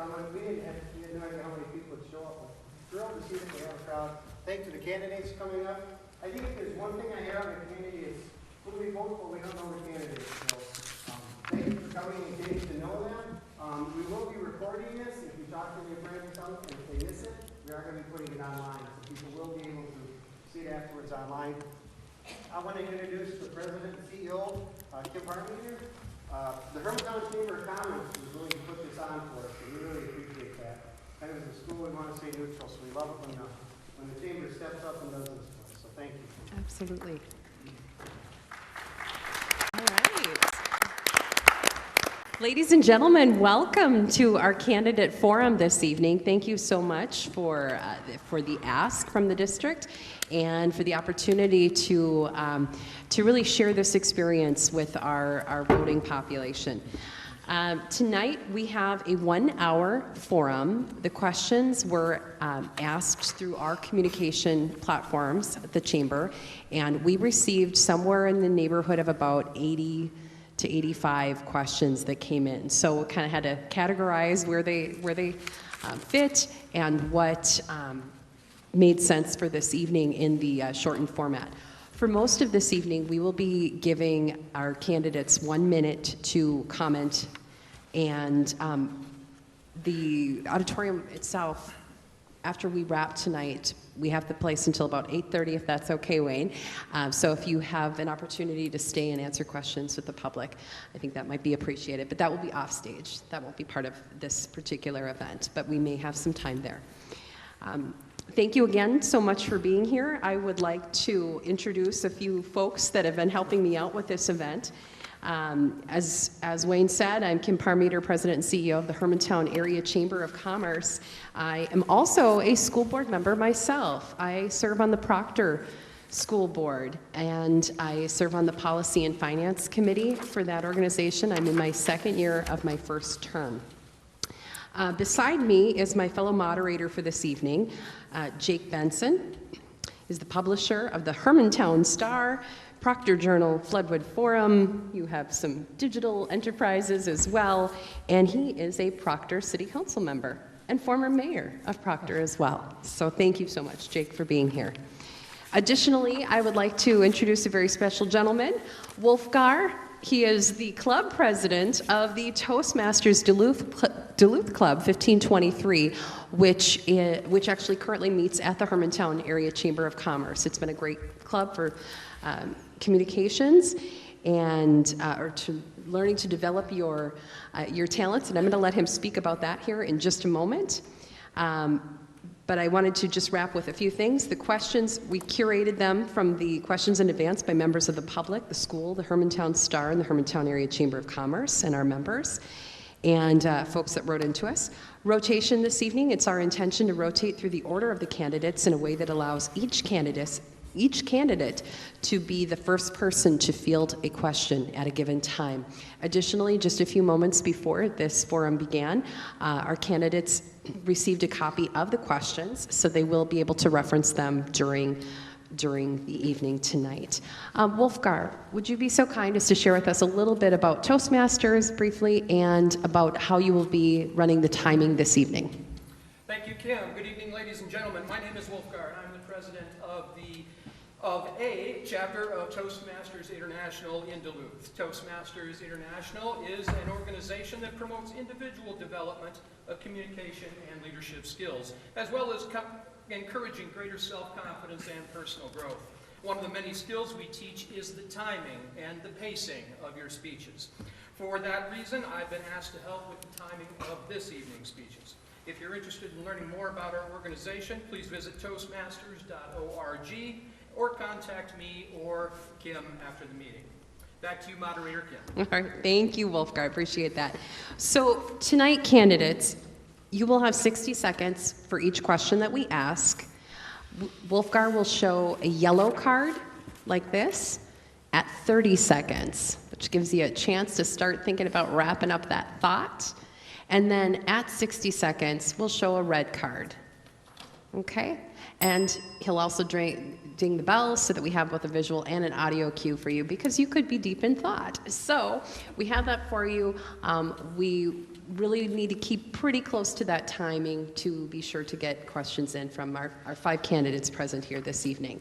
We had no idea how many people would show up. Thrilled to see that we have a crowd. Thanks to the candidates coming up. I think if there's one thing I hear on the community is who do we vote for? We don't know the candidates. So thank you for coming and getting to know them. We will be recording this. If you talk to your friends or something, if they miss it, we are going to be putting it online. So people will be able to see it afterwards online. I want to introduce the president and CEO, Kim Parmeter. The Hermantown Chamber of Commerce was willing to put this on for us, and we really appreciate that. Kind of as a school, we want to stay neutral, so we love it when the chamber steps up and does this for us. So thank you. Absolutely. All right. Ladies and gentlemen, welcome to our candidate forum this evening. Thank you so much for the ask from the district and for the opportunity to really share this experience with our voting population. Tonight we have a 1-hour forum. The questions were asked through our communication platforms at the chamber, and we received somewhere in the neighborhood of about 80 to 85 questions that came in. So we kind of had to categorize where they fit and what made sense for this evening in the shortened format. For most of this evening, we will be giving our candidates 1 minute to comment, and the auditorium itself, after we wrap tonight, we have the place until about 8:30, if that's okay, Wayne. So if you have an opportunity to stay and answer questions with the public, I think that might be appreciated. But that will be off stage. That won't be part of this particular event, but we may have some time there. Thank you again so much for being here. I would like to introduce a few folks that have been helping me out with this event. As Wayne said, I'm Kim Parmeter, President and CEO of the Hermantown Area Chamber of Commerce. I am also a school board member myself. I serve on the Proctor School Board, and I serve on the Policy and Finance Committee for that organization. I'm in my second year of my first term. Beside me is my fellow moderator for this evening, Jake Benson. Is the publisher of the Hermantown Star, Proctor Journal, Floodwood Forum. You have some digital enterprises as well, and he is a Proctor City Council member and former mayor of Proctor as well. So thank you so much, Jake, for being here. Additionally, I would like to introduce a very special gentleman, Wolfgar. He is the club president of the Toastmasters Duluth Club 1523, which actually currently meets at the Hermantown Area Chamber of Commerce. It's been a great club for communications and learning to develop your talents, and I'm going to let him speak about that here in just a moment. But I wanted to just wrap with a few things. The questions, we curated them from the questions in advance by members of the public, the school, the Hermantown Star, and the Hermantown Area Chamber of Commerce, and our members, and folks that wrote into us. Rotation this evening, it's our intention to rotate through the order of the candidates in a way that allows each candidate to be the first person to field a question at a given time. Additionally, just a few moments before this forum began, our candidates received a copy of the questions, so they will be able to reference them during the evening tonight. Wolfgar, would you be so kind as to share with us a little bit about Toastmasters briefly and about how you will be running the timing this evening? Thank you, Kim. Good evening, ladies and gentlemen. My name is Wolfgar, and I'm the president of a chapter of Toastmasters International in Duluth. Toastmasters International is an organization that promotes individual development of communication and leadership skills, as well as encouraging greater self-confidence and personal growth. One of the many skills we teach is the timing and the pacing of your speeches. For that reason, I've been asked to help with the timing of this evening's speeches. If you're interested in learning more about our organization, please visit toastmasters.org or contact me or Kim after the meeting. Back to you, Moderator Kim. All right, thank you, Wolfgar. I appreciate that. So tonight, candidates, you will have 60 seconds for each question that we ask. Wolfgar will show a yellow card like this at 30 seconds, which gives you a chance to start thinking about wrapping up that thought. And then at 60 seconds, we'll show a red card. Okay? And he'll also ding the bell so that we have both a visual and an audio cue for you, because you could be deep in thought. So we have that for you. We really need to keep pretty close to that timing to be sure to get questions in from our 5 candidates present here this evening.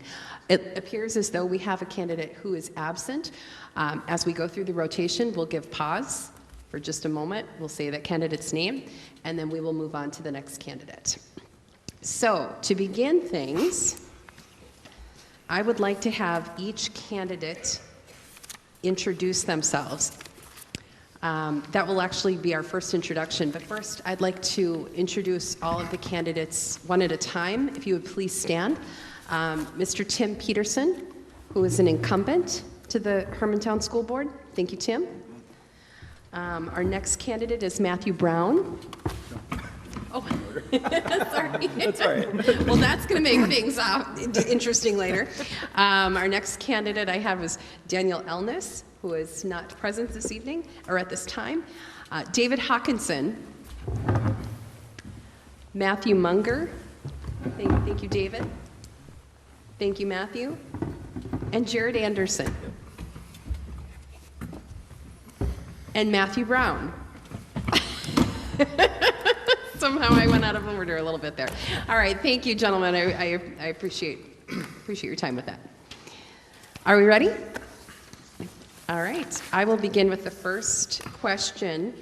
It appears as though we have a candidate who is absent. As we go through the rotation, we'll give pause for just a moment. We'll say that candidate's name, and then we will move on to the next candidate. So, to begin things, I would like to have each candidate introduce themselves. That will actually be our first introduction, but first I'd like to introduce all of the candidates one at a time. If you would please stand. Mr. Tim Peterson, who is an incumbent to the Hermantown School Board. Thank you, Tim. Our next candidate is Matthew Brown. Oh, sorry. That's all right. Well, that's going to make things interesting later. Our next candidate I have is Daniel Elnes, who is not present this evening, or at this time. David Hokanson. Matthew Munger. Thank you, David. Thank you, Matthew. And Jerrid Anderson. And Matthew Brown. Somehow I went out of order a little bit there. All right, thank you, gentlemen. I appreciate your time with that. Are we ready? All right, I will begin with the first question.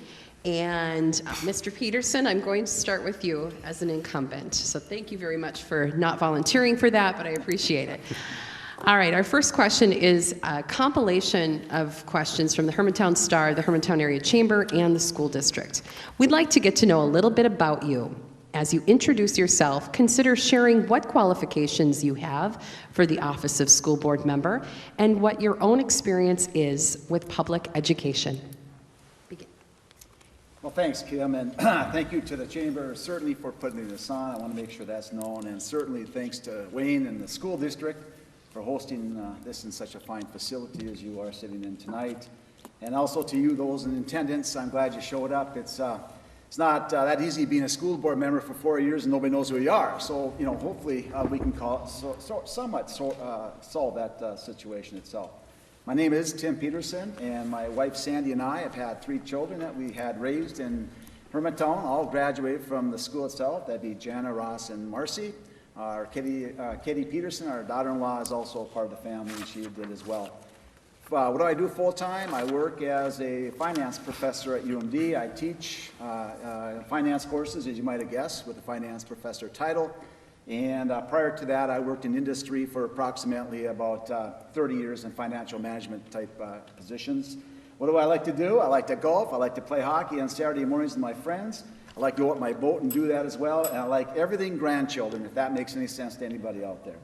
And Mr. Peterson, I'm going to start with you as an incumbent. So thank you very much for not volunteering for that, but I appreciate it. All right, our first question is a compilation of questions from the Hermantown Star, the Hermantown Area Chamber, and the school district. We'd like to get to know a little bit about you. As you introduce yourself, consider sharing what qualifications you have for the office of school board member and what your own experience is with public education. Begin. Well, thanks, Kim, and thank you to the Chamber certainly for putting this on. I want to make sure that's known, and certainly thanks to Wayne and the school district for hosting this in such a fine facility as you are sitting in tonight. And also to you, those in attendance, I'm glad you showed up. It's not that easy being a school board member for 4 years and nobody knows who you are. So, you know, hopefully we can somewhat solve that situation itself. My name is Tim Peterson, and my wife Sandy and I have had 3 children that we had raised in Hermantown, all graduated from the school itself. That'd be Jana, Ross, and Marcy. Our Katie Peterson, our daughter-in-law, is also a part of the family, and she did as well. What do I do full-time? I work as a finance professor at UMD. I teach finance courses, as you might have guessed, with a finance professor title. And prior to that, I worked in industry for approximately about 30 years in financial management type positions. What do I like to do? I like to golf. I like to play hockey on Saturday mornings with my friends. I like to go out my boat and do that as well. And I like everything grandchildren, if that makes any sense to anybody out there.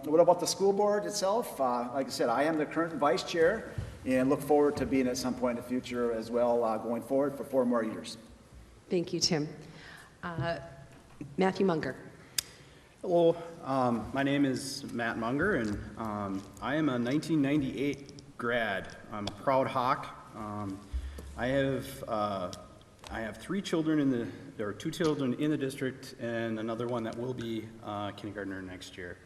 What about the school board itself? Like I said, I am the current vice chair and look forward to being at some point in the future as well, going forward for 4 more years. Thank you, Tim. Matthew Munger. Hello, my name is Matt Munger, and I am a 1998 grad. I'm a proud Hawk. I have 3 children there are 2 children in the district and another one that will be kindergartner next year.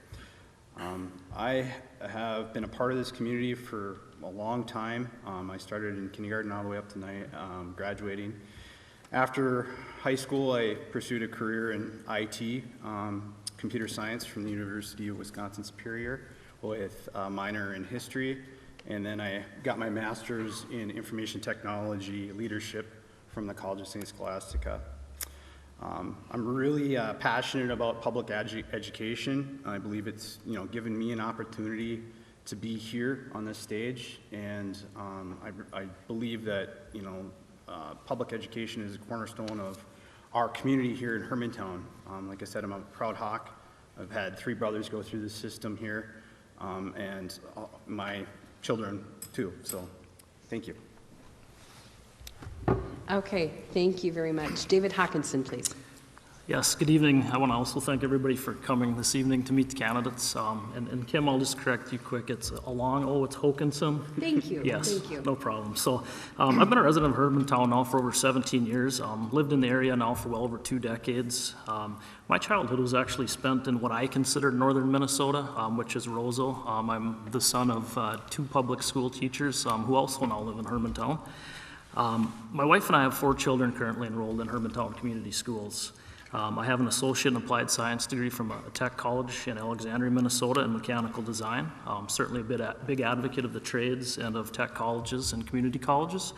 I have been a part of this community for a long time. I started in kindergarten all the way up to graduating. After high school, I pursued a career in IT, computer science from the University of Wisconsin-Superior with a minor in history. And then I got my master's in information technology leadership from the College of St. Scholastica. I'm really passionate about public education. I believe it's given me an opportunity to be here on this stage, and I believe that public education is a cornerstone of our community here in Hermantown. Like I said, I'm a proud Hawk. I've had 3 brothers go through the system here, and my children too. So, thank you. Okay, thank you very much. David Hokanson, please. Yes, good evening. I want to also thank everybody for coming this evening to meet the candidates. And Kim, I'll just correct you quick. It's it's Hokanson. Thank you. Yes, Thank you. no problem. So I've been a resident of Hermantown now for over 17 years. Lived in the area now for well over 2 decades. My childhood was actually spent in what I consider northern Minnesota, which is Roseau. I'm the son of 2 public school teachers who also now live in Hermantown. My wife and I have 4 children currently enrolled in Hermantown Community Schools. I have an associate in applied science degree from a tech college in Alexandria, Minnesota in mechanical design. Certainly a big advocate of the trades and of tech colleges and community colleges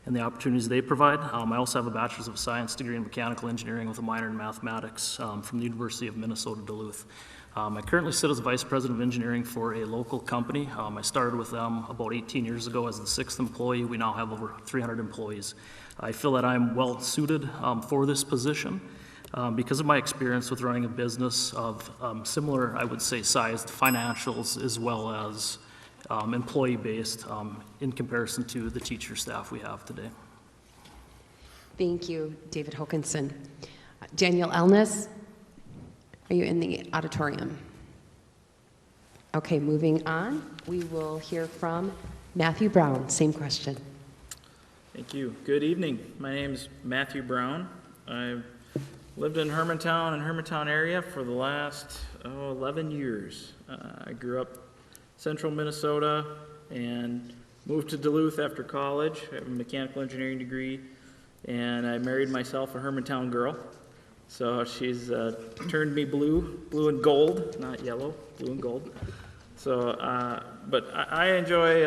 and the opportunities they provide. I also have a bachelor's of science degree in mechanical engineering with a minor in mathematics from the University of Minnesota, Duluth. I currently sit as vice president of engineering for a local company. I started with them about 18 years ago as the 6th employee. We now have over 300 employees. I feel that I'm well suited for this position because of my experience with running a business of similar, I would say, sized financials as well as employee-based in comparison to the teacher staff we have today. Thank you, David Hokanson. Daniel Elnes, are you in the auditorium? Okay, moving on. We will hear from Matthew Brown. Same question. Thank you. Good evening. My name is Matthew Brown. I've lived in Hermantown and Hermantown area for the last 11 years. I grew up central Minnesota and moved to Duluth after college. I have a mechanical engineering degree, and I married myself a Hermantown girl. So she's turned me blue and gold, not yellow, blue and gold. So, but I enjoy.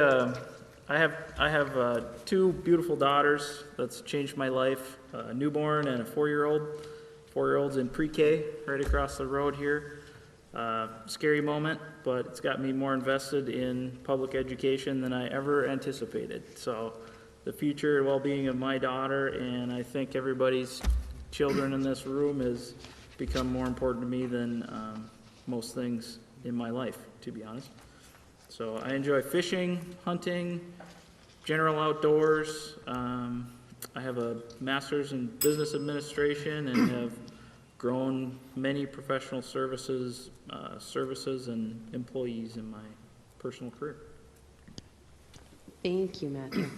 I have 2 beautiful daughters. That's changed my life. A newborn and a 4-year-old. 4-year-old's in pre-K, right across the road here. Scary moment, but it's got me more invested in public education than I ever anticipated. So, the future and well-being of my daughter, and I think everybody's children in this room has become more important to me than most things in my life, to be honest. So I enjoy fishing, hunting, general outdoors. I have a master's in business administration and have grown many professional services and employees in my personal career. Thank you, Matthew.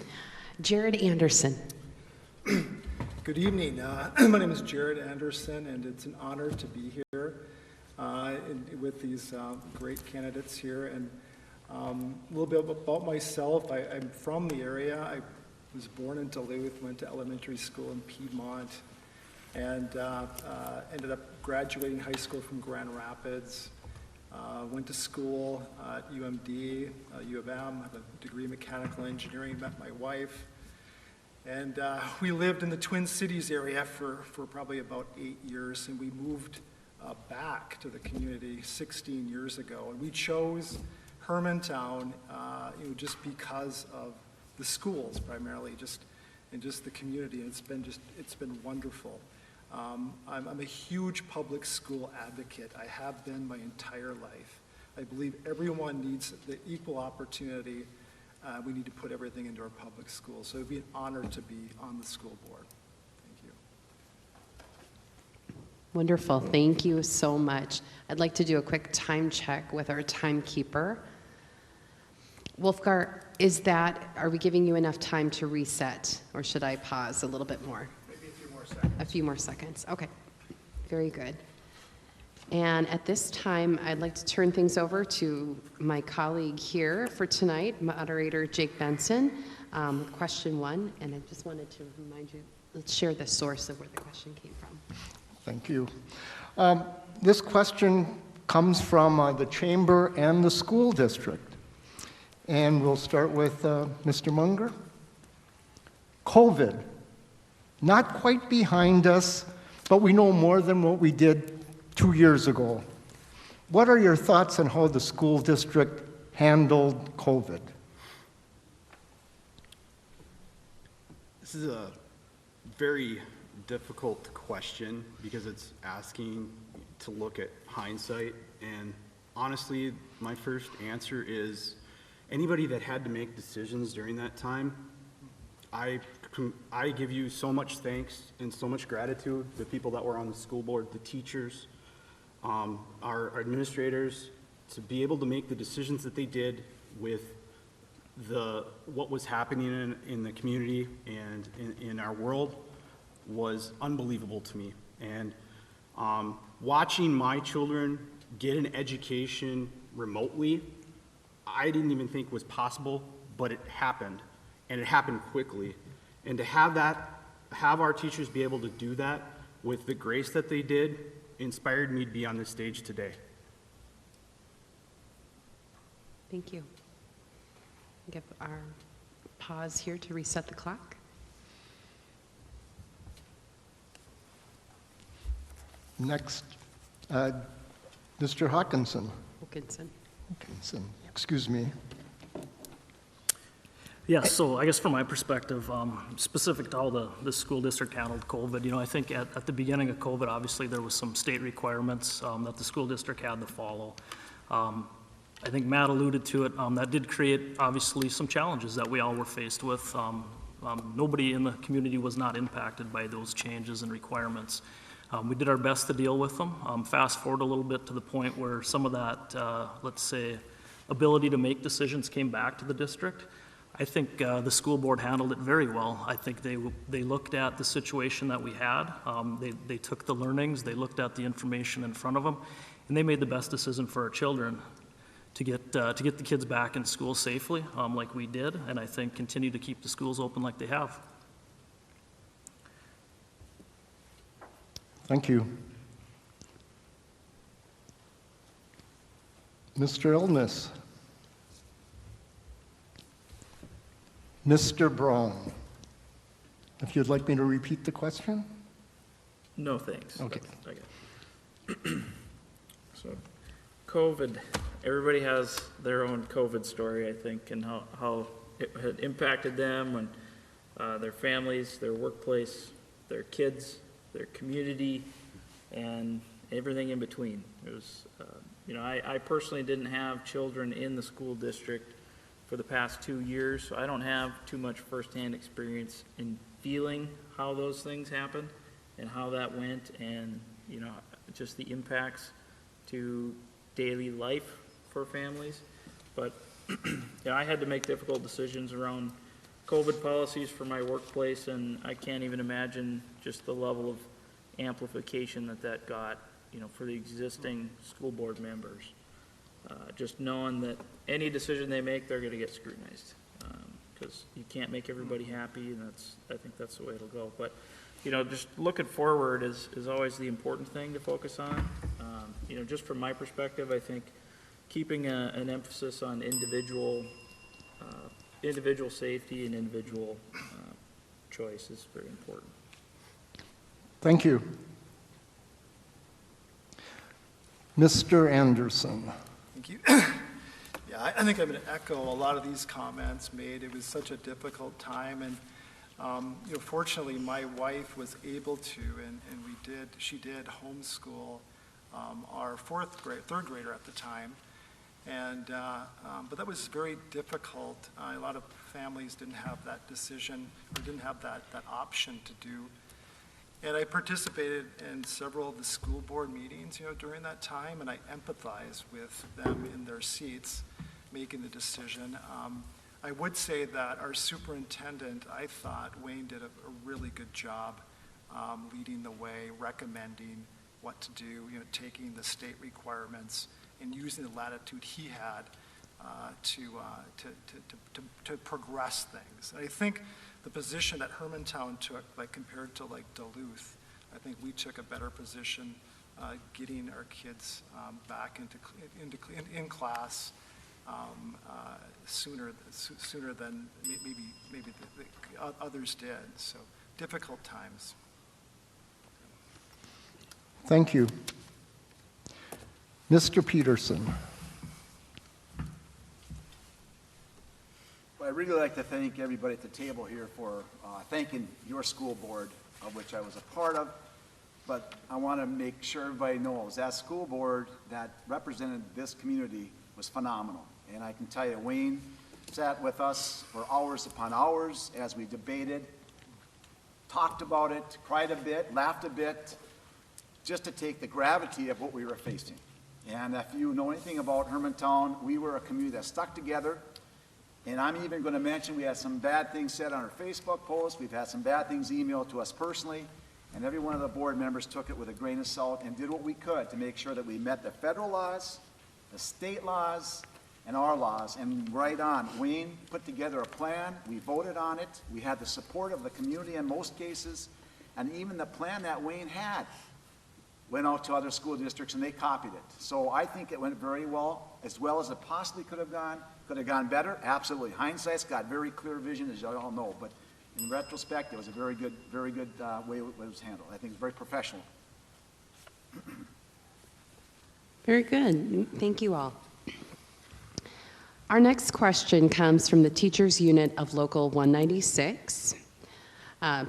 Jerrid Anderson. Good evening. My name is Jerrid Anderson, and it's an honor to be here with these great candidates here. And a little bit about myself. I'm from the area. I was born in Duluth, went to elementary school in Piedmont, and ended up graduating high school from Grand Rapids. Went to school at UMD, U of M, have a degree in mechanical engineering, met my wife. And we lived in the Twin Cities area for probably about 8 years, and we moved back to the community 16 years ago. And we chose Hermantown, just because of the schools primarily, and just the community. And it's been wonderful. I'm a huge public school advocate. I have been my entire life. I believe everyone needs the equal opportunity. We need to put everything into our public schools. So it'd be an honor to be on the school board. Thank you. Wonderful. Thank you so much. I'd like to do a quick time check with our timekeeper. Wolfgar, are we giving you enough time to reset, or should I pause a little bit more? Maybe a few more seconds. A few more seconds. Okay. Very good. And at this time, I'd like to turn things over to my colleague here for tonight, Moderator Jake Benson, with question 1. And I just wanted to remind you, let's share the source of where the question came from. Thank you. This question comes from the Chamber and the school district. And we'll start with Mr. Munger. COVID, not quite behind us, but we know more than what we did 2 years ago. What are your thoughts on how the school district handled COVID? This is a very difficult question because it's asking to look at hindsight. And honestly, my first answer is anybody that had to make decisions during that time, I give you so much thanks and so much gratitude, the people that were on the school board, the teachers, our administrators, to be able to make the decisions that they did with what was happening in the community and in our world was unbelievable to me. And watching my children get an education remotely, I didn't even think was possible, but it happened, and it happened quickly. And to have our teachers be able to do that with the grace that they did inspired me to be on this stage today. Thank you. Give our pause here to reset the clock. Next, Mr. Hokanson. Wilkinson. Excuse me. Yeah, so I guess from my perspective, specific to how the school district handled COVID, I think at the beginning of COVID, obviously there was some state requirements that the school district had to follow. I think Matt alluded to it. That did create, obviously, some challenges that we all were faced with. Nobody in the community was not impacted by those changes and requirements. We did our best to deal with them. Fast forward a little bit to the point where some of that, let's say, ability to make decisions came back to the district. I think the school board handled it very well. I think they looked at the situation that we had. They took the learnings, they looked at the information in front of them, and they made the best decision for our children to get the kids back in school safely, like we did, and I think continue to keep the schools open like they have. Thank you. Mr. Elnes. Mr. Brown, if you'd like me to repeat the question? No, thanks. Okay. So, COVID, everybody has their own COVID story, I think, and how it had impacted them and their families, their workplace, their kids, their community, and everything in between. It was, I personally didn't have children in the school district for the past 2 years, so I don't have too much firsthand experience in feeling how those things happened and how that went, and just the impacts to daily life for families. But I had to make difficult decisions around COVID policies for my workplace, and I can't even imagine just the level of amplification that got, for the existing school board members. Just knowing that any decision they make, they're going to get scrutinized, because you can't make everybody happy, and I think that's the way it'll go. But just looking forward is always the important thing to focus on. Just from my perspective, I think keeping an emphasis on individual safety and individual choice is very important. Thank you. Mr. Anderson. Thank you. Yeah, I think I'm going to echo a lot of these comments made. It was such a difficult time, and fortunately, my wife was able to, and she did homeschool our third grader at the time, and but that was very difficult. A lot of families didn't have that decision or didn't have that option to do. And I participated in several of the school board meetings, during that time, and I empathize with them in their seats making the decision. I would say that our superintendent, I thought Wayne did a really good job leading the way, recommending what to do, taking the state requirements and using the latitude he had to progress things. And I think the position that Hermantown took, compared to Duluth, I think we took a better position getting our kids back in class sooner than maybe the others did. So difficult times. Thank you. Mr. Peterson. I'd really like to thank everybody at the table here for thanking your school board, of which I was a part of. But I want to make sure everybody knows that school board that represented this community was phenomenal. And I can tell you, Wayne sat with us for hours upon hours as we debated, talked about it, cried a bit, laughed a bit, just to take the gravity of what we were facing. And if you know anything about Hermantown, we were a community that stuck together. And I'm even going to mention we had some bad things said on our Facebook post. We've had some bad things emailed to us personally. And every one of the board members took it with a grain of salt and did what we could to make sure that we met the federal laws, the state laws, and our laws, and right on. Wayne put together a plan, we voted on it, we had the support of the community in most cases, and even the plan that Wayne had went out to other school districts and they copied it. So I think it went very well as it possibly could have gone. Could have gone better, absolutely. Hindsight's got very clear vision, as you all know, but in retrospect, it was a very good way it was handled. I think it's very professional. Very good. Thank you all. Our next question comes from the Teachers Unit of Local 196.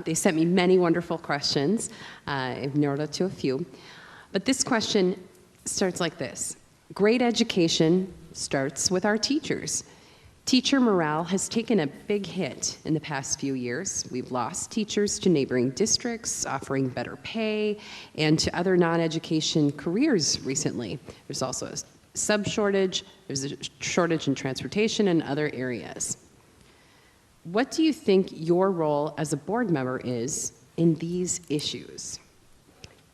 They sent me many wonderful questions. I've narrowed it to a few. But this question starts like this. Great education starts with our teachers. Teacher morale has taken a big hit in the past few years. We've lost teachers to neighboring districts, offering better pay, and to other non-education careers recently. There's also a sub-shortage, there's a shortage in transportation and other areas. What do you think your role as a board member is in these issues?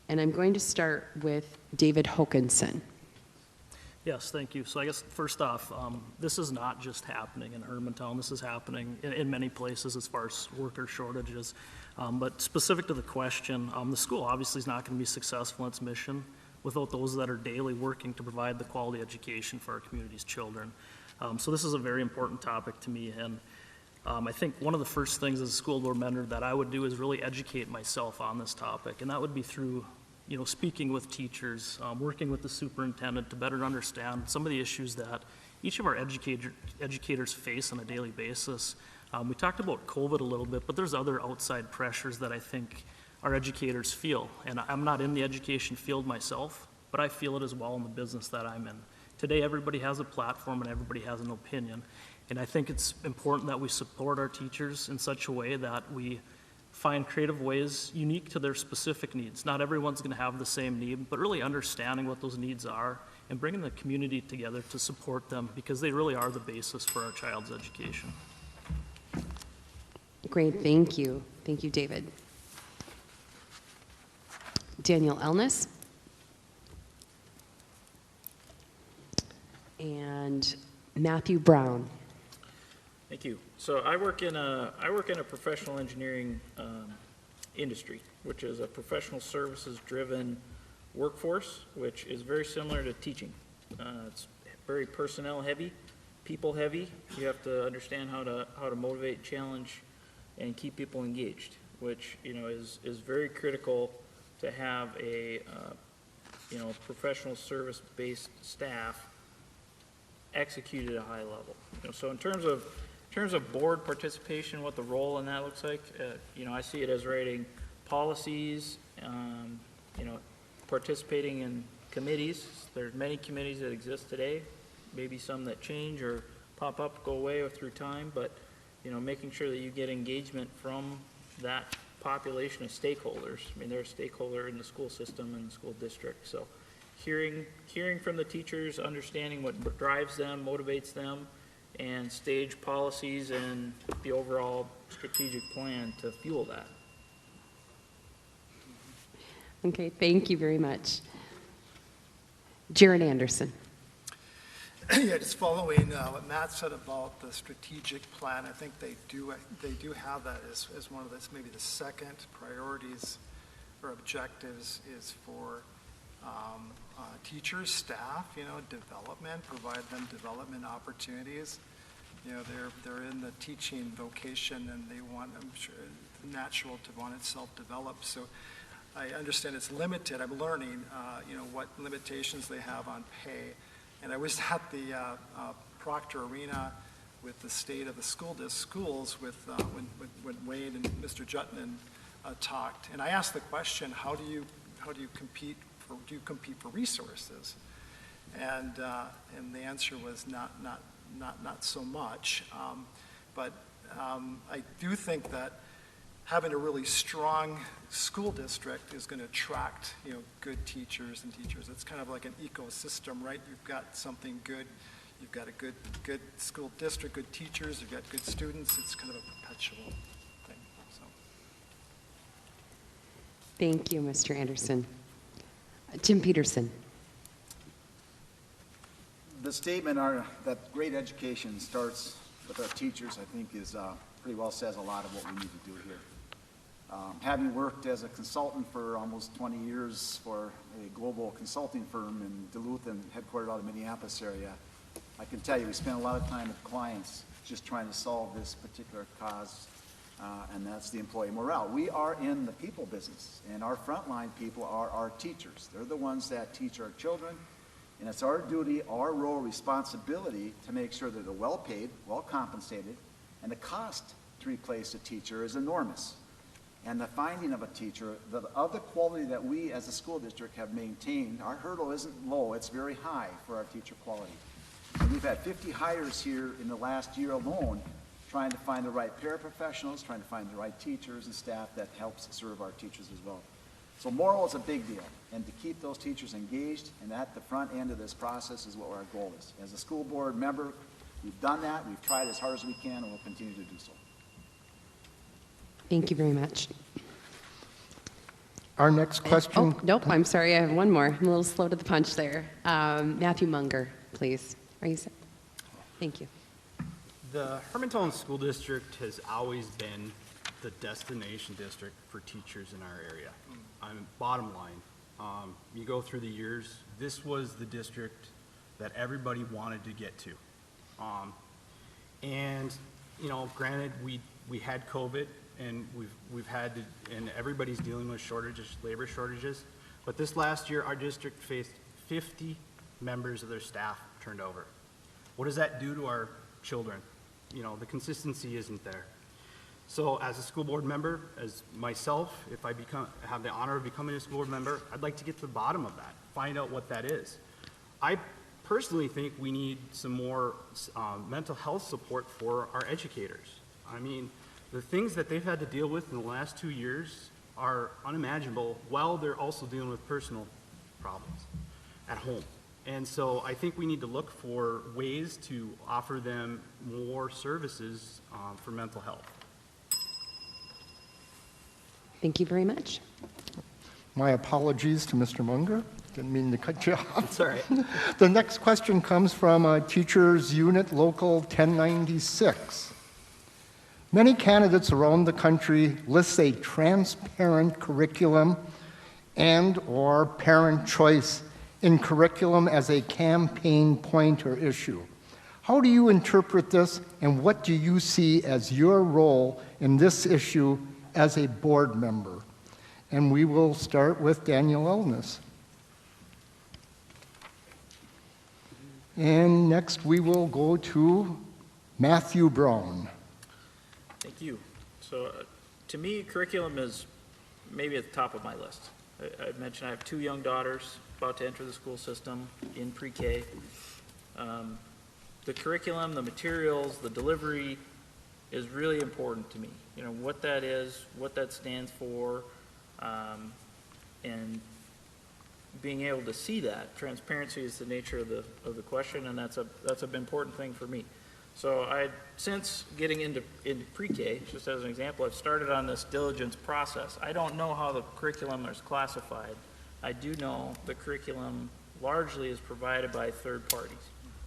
And I'm going to start with David Hokanson. Yes, thank you. So I guess first off, this is not just happening in Hermantown. This is happening in many places as far as worker shortages. But specific to the question, the school obviously is not going to be successful in its mission without those that are daily working to provide the quality education for our community's children. So this is a very important topic to me. And I think one of the first things as a school board member that I would do is really educate myself on this topic. And that would be through speaking with teachers, working with the superintendent to better understand some of the issues that each of our educators face on a daily basis. We talked about COVID a little bit, but there's other outside pressures that I think our educators feel. And I'm not in the education field myself, but I feel it as well in the business that I'm in. Today, everybody has a platform and everybody has an opinion. And I think it's important that we support our teachers in such a way that we find creative ways unique to their specific needs. Not everyone's going to have the same need, but really understanding what those needs are and bringing the community together to support them because they really are the basis for our child's education. Great, thank you. Thank you, David. Daniel Elnes. And Matthew Brown. Thank you. So I work in a professional engineering industry, which is a professional services driven workforce, which is very similar to teaching. It's very personnel heavy, people heavy. You have to understand how to motivate, challenge, and keep people engaged, which is very critical to have a professional service based staff execute at a high level. So in terms of board participation, what the role in that looks like, I see it as writing policies, participating in committees. There's many committees that exist today, maybe some that change or pop up, go away or through time, but making sure that you get engagement from that population of stakeholders. I mean, they're a stakeholder in the school system and the school district. So hearing from the teachers, understanding what drives them, motivates them, and stage policies and the overall strategic plan to fuel that. Okay, thank you very much. Jerrid Anderson. Yeah, just following what Matt said about the strategic plan, I think they do have that as one of this, maybe the second priorities or objectives is for teachers, staff, development, provide them development opportunities. They're in the teaching vocation and they want, I'm sure, natural to want it self-developed. So I understand it's limited. I'm learning, what limitations they have on pay. And I was at the Proctor Arena with the state of the schools with when Wayne and Mr. Jutman talked. And I asked the question, how do you compete for resources? And the answer was not so much. But I do think that having a really strong school district is going to attract, good teachers and teachers. It's kind of like an ecosystem, right? You've got something good. You've got a good school district, good teachers. You've got good students. It's kind of a perpetual thing. So. Thank you, Mr. Anderson. Tim Peterson. The statement that great education starts with our teachers, I think, is pretty well says a lot of what we need to do here. Having worked as a consultant for almost 20 years for a global consulting firm in Duluth and headquartered out of Minneapolis area, I can tell you we spend a lot of time with clients just trying to solve this particular cause, and that's the employee morale. We are in the people business, and our frontline people are our teachers. They're the ones that teach our children, and it's our duty, our role, responsibility to make sure that they're well paid, well compensated, and the cost to replace a teacher is enormous. And the finding of a teacher, of the quality that we as a school district have maintained, our hurdle isn't low, it's very high for our teacher quality. And we've had 50 hires here in the last year alone, trying to find the right paraprofessionals, trying to find the right teachers and staff that helps serve our teachers as well. So moral is a big deal, and to keep those teachers engaged and at the front end of this process is what our goal is. As a school board member, we've done that, we've tried as hard as we can, and we'll continue to do so. Thank you very much. Our next question. Oh, nope, I'm sorry, I have one more. I'm a little slow to the punch there. Matthew Munger, please. Are you set? Thank you. The Hermantown School District has always been the destination district for teachers in our area. Bottom line, you go through the years, this was the district that everybody wanted to get to. And, you know, granted, we had COVID, and we've had to, and everybody's dealing with shortages, labor shortages. But this last year, our district faced 50 members of their staff turned over. What does that do to our children? You know, the consistency isn't there. So as a school board member, as myself, if I have the honor of becoming a school board member, I'd like to get to the bottom of that, find out what that is. I personally think we need some more mental health support for our educators. I mean, the things that they've had to deal with in the last 2 years are unimaginable, while they're also dealing with personal problems at home. And so I think we need to look for ways to offer them more services for mental health. Thank you very much. My apologies to Mr. Munger. Didn't mean to cut you off. That's all right. The next question comes from Teachers Unit Local 1096. Many candidates around the country list a transparent curriculum and or parent choice in curriculum as a campaign point or issue. How do you interpret this, and what do you see as your role in this issue as a board member? And we will start with Daniel Elnes. And next we will go to Matthew Brown. Thank you. So to me, curriculum is maybe at the top of my list. I mentioned I have 2 young daughters about to enter the school system in pre-K. The curriculum, the materials, the delivery is really important to me. You know, what that is, what that stands for, and being able to see that. Transparency is the nature of the question, and that's an important thing for me. So since getting into pre-K, just as an example, I've started on this diligence process. I don't know how the curriculum is classified. I do know the curriculum largely is provided by third parties.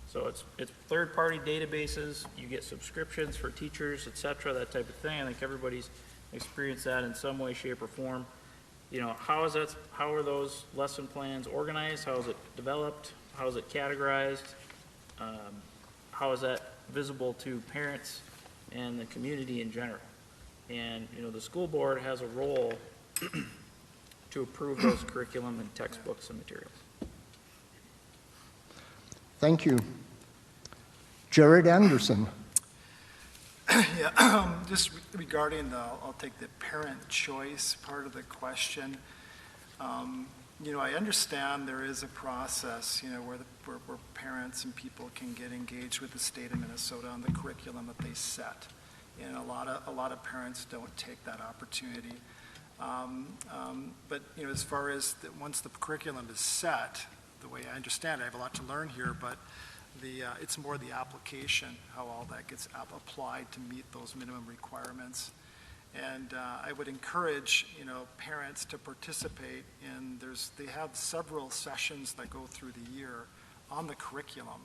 So it's third-party databases, you get subscriptions for teachers, et cetera, that type of thing. I think everybody's experienced that in some way, shape, or form. You know, how are those lesson plans organized? How is it developed? How is it categorized? How is that visible to parents and the community in general? And, you know, the school board has a role to approve those curriculum and textbooks and materials. Thank you. Jerrid Anderson. Yeah, just regarding I'll take the parent choice part of the question. You know, I understand there is a process, you know, where parents and people can get engaged with the state of Minnesota on the curriculum that they set. And a lot of parents don't take that opportunity. But, you know, as far as once the curriculum is set, the way I understand it, I have a lot to learn here, but it's more the application, how all that gets applied to meet those minimum requirements. And I would encourage, you know, parents to participate in, they have several sessions that go through the year on the curriculum.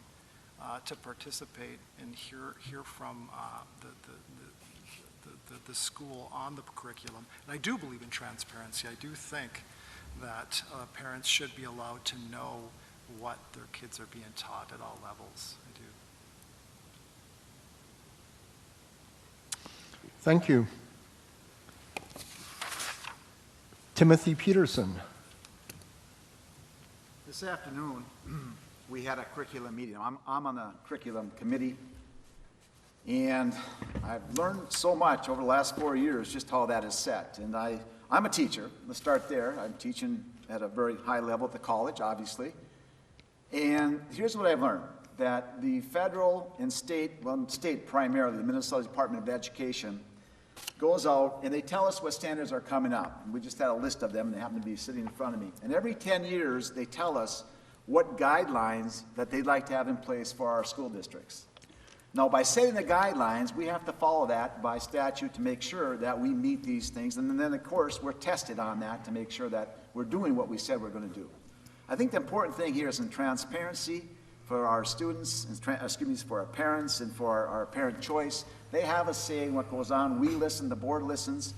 to participate and hear from the school on the curriculum. And I do believe in transparency. I do think that parents should be allowed to know what their kids are being taught at all levels. I do. Thank you. Timothy Peterson. This afternoon, we had a curriculum meeting. I'm on the curriculum committee, and I've learned so much over the last 4 years just how that is set. And I'm a teacher. Let's start there. I'm teaching at a very high level at the college, obviously. And here's what I've learned, that the federal and state, well, state primarily, the Minnesota Department of Education, goes out and they tell us what standards are coming up. And we just had a list of them, and they happen to be sitting in front of me. And every 10 years, they tell us what guidelines that they'd like to have in place for our school districts. Now, by setting the guidelines, we have to follow that by statute to make sure that we meet these things. And then, of course, we're tested on that to make sure that we're doing what we said we're going to do. I think the important thing here is in transparency for our students, for our parents, and for our parent choice. They have a say in what goes on. We listen, the board listens.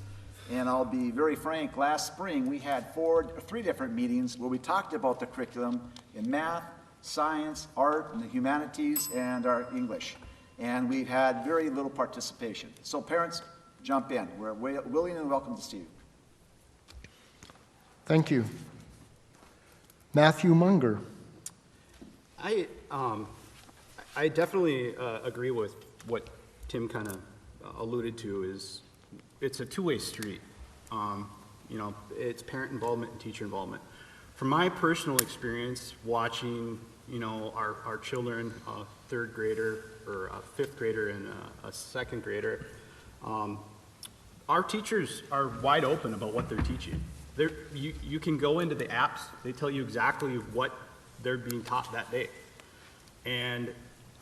And I'll be very frank, last spring we had 3 different meetings where we talked about the curriculum in math, science, art, and the humanities, and our English. And we've had very little participation. So parents, jump in. We're willing and welcome to see you. Thank you. Matthew Munger. I definitely agree with what Tim kind of alluded to. Is it's a two-way street. You know, it's parent involvement and teacher involvement. From my personal experience watching, you know, our children, a 3rd grader or a 5th grader and a 2nd grader, our teachers are wide open about what they're teaching. You can go into the apps, they tell you exactly what they're being taught that day. And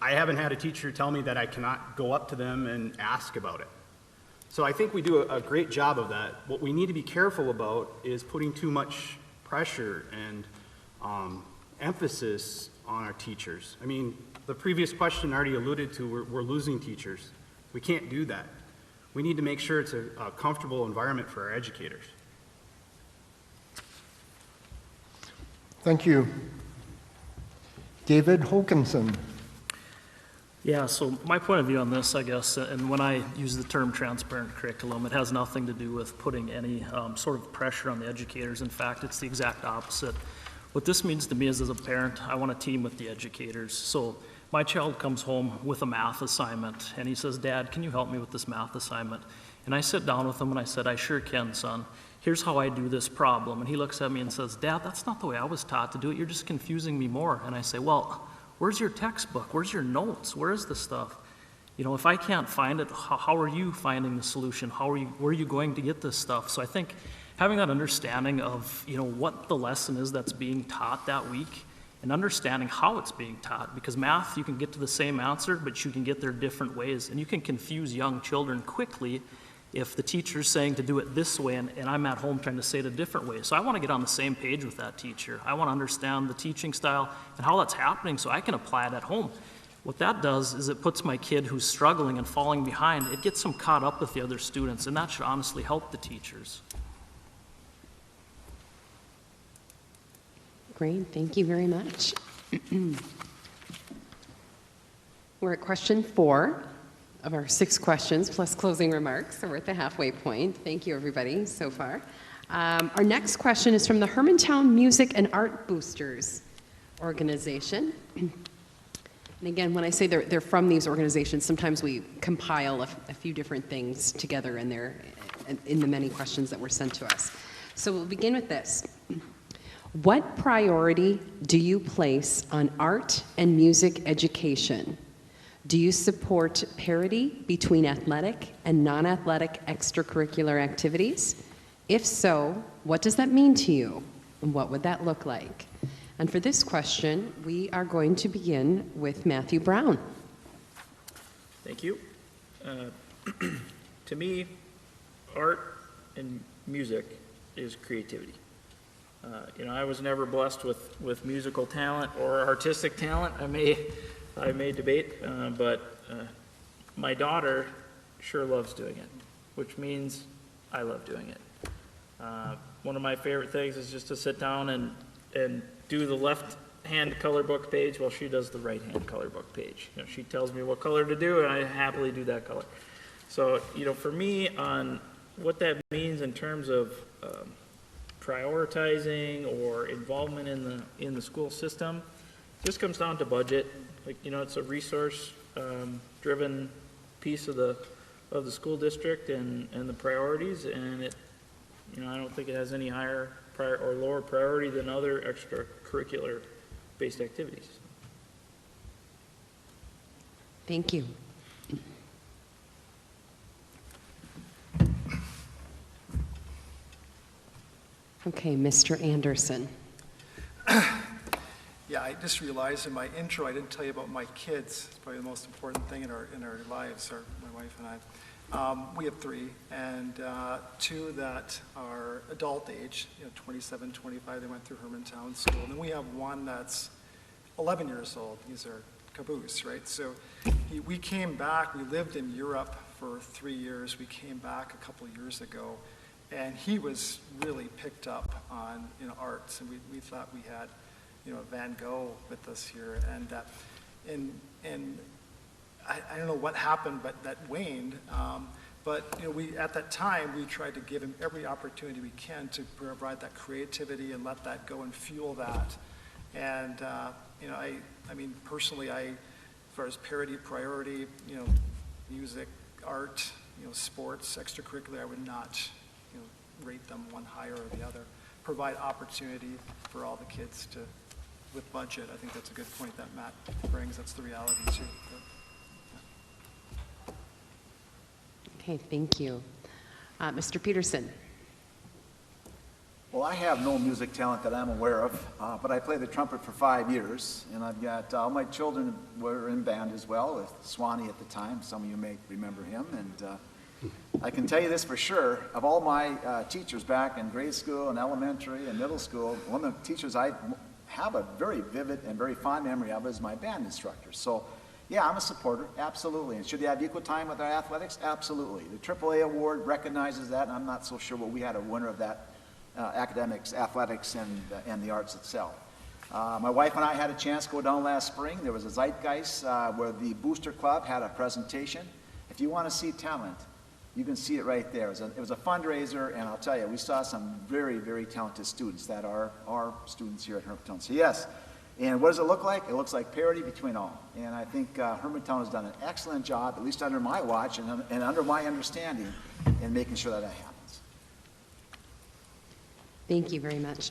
I haven't had a teacher tell me that I cannot go up to them and ask about it. So I think we do a great job of that. What we need to be careful about is putting too much pressure and emphasis on our teachers. I mean, the previous question already alluded to, we're losing teachers. We can't do that. We need to make sure it's a comfortable environment for our educators. Thank you. David Hokanson. Yeah, so my point of view on this, I guess, and when I use the term transparent curriculum, it has nothing to do with putting any sort of pressure on the educators. In fact, it's the exact opposite. What this means to me is, as a parent, I want to team with the educators. So my child comes home with a math assignment, and he says, "Dad, can you help me with this math assignment?" And I sit down with him, and I said, "I sure can, son. Here's how I do this problem." And he looks at me and says, "Dad, that's not the way I was taught to do it. You're just confusing me more." And I say, "Well, where's your textbook? Where's your notes? Where is this stuff? You know, if I can't find it, how are you finding the solution? Where are you going to get this stuff?" So I think having that understanding of, you know, what the lesson is that's being taught that week, and understanding how it's being taught, because math, you can get to the same answer, but you can get there different ways, and you can confuse young children quickly if the teacher's saying to do it this way and I'm at home trying to say it a different way. So I want to get on the same page with that teacher. I want to understand the teaching style and how that's happening so I can apply it at home. What that does is it puts my kid who's struggling and falling behind, it gets them caught up with the other students, and that should honestly help the teachers. Great, thank you very much. We're at question 4 of our 6 questions plus closing remarks, so we're at the halfway point. Thank you, everybody, so far. Our next question is from the Hermantown Music and Art Boosters organization. And again, when I say they're from these organizations, sometimes we compile a few different things together in the many questions that were sent to us. So we'll begin with this. What priority do you place on art and music education? Do you support parity between athletic and non-athletic extracurricular activities? If so, what does that mean to you? And what would that look like? And for this question, we are going to begin with Matthew Brown. Thank you. To me, art and music is creativity. You know, I was never blessed with musical talent or artistic talent. I may I may debate, but my daughter sure loves doing it, which means I love doing it. One of my favorite things is just to sit down and do the left-hand color book page while she does the right-hand color book page. You know, she tells me what color to do, and I happily do that color. So, you know, for me, on what that means in terms of prioritizing or involvement in the school system, just comes down to budget. Like, you know, it's a resource driven piece of the school district and the priorities, and it, you know, I don't think it has any higher or lower priority than other extracurricular based activities. Thank you. Okay, Mr. Anderson. Yeah, I just realized in my intro, I didn't tell you about my kids. It's probably the most important thing in our lives, my wife and I. We have 3, and 2 that are adult age, 27, 25, they went through Hermantown School. And then we have 1 that's 11 years old. He's our caboose, right? So we came back, we lived in Europe for 3 years. We came back a couple years ago, and he was really picked up on, arts, and we thought we had, Van Gogh with us here, and I don't know what happened, but that waned. But we at that time we tried to give him every opportunity we can to provide that creativity and let that go and fuel that. And I mean personally, as far as parity, priority, music, art, sports, extracurricular, I would not rate them one higher or the other. Provide opportunity for all the kids to, with budget. I think that's a good point that Matt brings. That's the reality too. Okay, thank you. Mr. Peterson. Well, I have no music talent that I'm aware of, but I played the trumpet for 5 years, and I've got all my children were in band as well, with Swanee at the time. Some of you may remember him, and I can tell you this for sure. Of all my teachers back in grade school and elementary and middle school, one of the teachers I have a very vivid and very fond memory of is my band instructor. So, yeah, I'm a supporter, absolutely. And should they have equal time with our athletics? Absolutely. The AAA award recognizes that, and I'm not so sure we had a winner of that, academics, athletics, and the arts itself. My wife and I had a chance to go down last spring. There was a zeitgeist where the Booster Club had a presentation. If you want to see talent, you can see it right there. It was a fundraiser, and I'll tell you, we saw some very, very talented students that are our students here at Hermantown. So yes, and what does it look like? It looks like parity between all. And I think Hermantown has done an excellent job, at least under my watch and under my understanding, in making sure that happens. Thank you very much.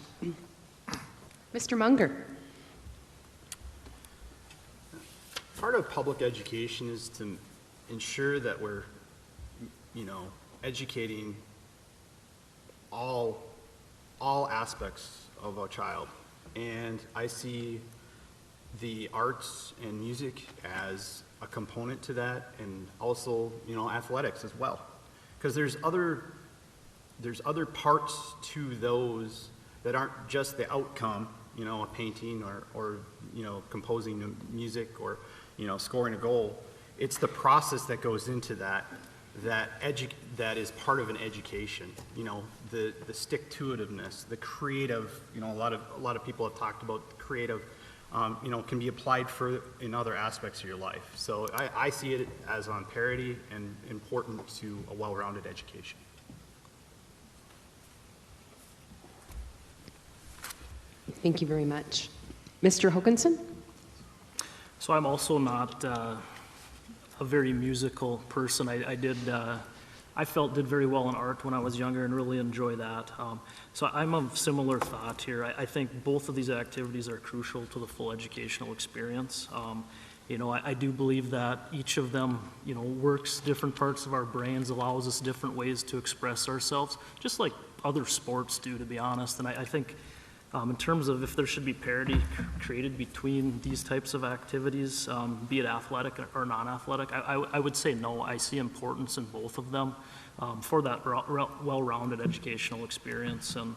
Mr. Munger. Part of public education is to ensure that we're, educating all aspects of a child. And I see the arts and music as a component to that, and also, athletics as well. Because there's other parts to those that aren't just the outcome, a painting or composing music or, scoring a goal. It's the process that goes into that that is part of an education. The stick-to-itiveness, the creative. A lot of people have talked about creative. Can be applied in other aspects of your life. So I see it as on parity and important to a well-rounded education. Thank you very much. Mr. Hokanson? So I'm also not a very musical person. I felt did very well in art when I was younger and really enjoy that. So I'm of similar thought here. I think both of these activities are crucial to the full educational experience. I do believe that each of them, works different parts of our brains, allows us different ways to express ourselves, just like other sports do, to be honest. And I think in terms of if there should be parity created between these types of activities, be it athletic or non-athletic, I would say no. I see importance in both of them for that well-rounded educational experience. And